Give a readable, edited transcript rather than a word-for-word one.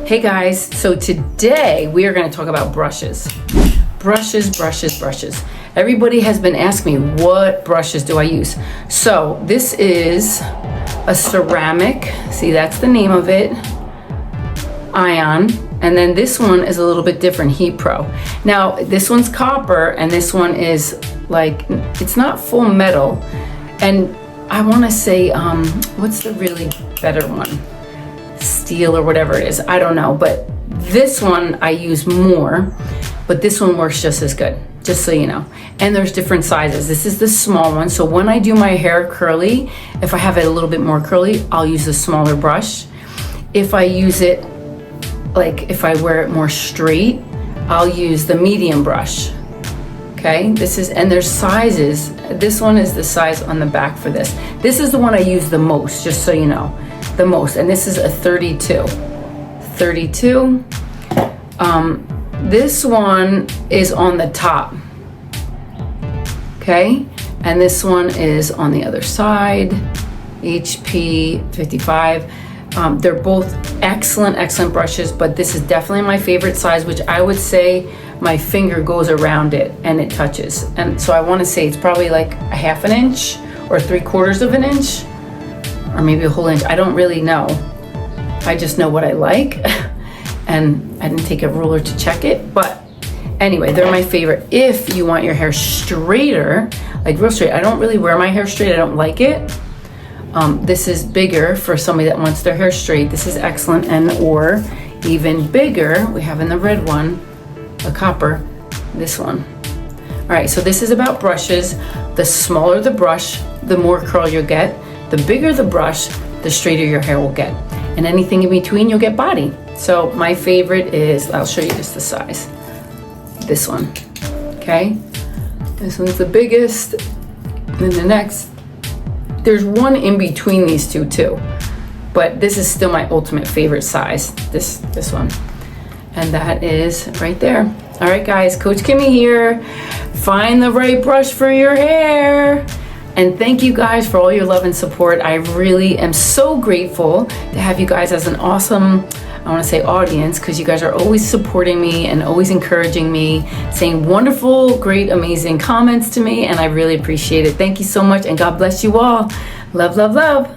Hey guys, so today we are going to talk about brushes. Brushes. Everybody has been asking me, what brushes do I use? So this is a ceramic, see that's the name of it, Ion, and then this one is a little bit different, Heat Pro. Now this one's copper and this one is like, it's not full metal, and I want to say, what's the really better one? Steel or whatever it is, I don't know, but this one I use more, but this one works just as good, just so you know. And there's different sizes. This is the small one, so when I do my hair curly, if I have it a little bit more curly, I'll use the smaller brush. If I use it, like if I wear it more straight, I'll use the medium brush. Okay, this is, and there's sizes. This one is the size on the back for this. This is the one I use the most, just so you know. The most, and this is a 32. This one is on the top, okay, and this one is on the other side, HP 55. They're both excellent brushes, but this is definitely my favorite size, which I would say my finger goes around it and it touches, and so I want to say it's probably like a half an inch or 3/4 of an inch, or maybe a whole inch. I don't really know. I just know what I like. And I didn't take a ruler to check it. But anyway, they're my favorite. If you want your hair straighter, like real straight, I don't really wear my hair straight. I don't like it. This is bigger for somebody that wants their hair straight. This is excellent. And or even bigger, we have in the red one, a copper, this one. All right, so this is about brushes. The smaller the brush, the more curl you'll get. The bigger the brush, the straighter your hair will get. And anything in between, you'll get body. So my favorite is, I'll show you just the size. This one, okay? This one's the biggest. And then the next, there's one in between these two too. But this is still my ultimate favorite size, this one. And that is right there. All right guys, Coach Kimmy here. Find the right brush for your hair. And thank you guys for all your love and support. I really am so grateful to have you guys as an awesome, I want to say audience, because you guys are always supporting me and always encouraging me, saying wonderful, great, amazing comments to me, and I really appreciate it. Thank you so much, and God bless you all. Love.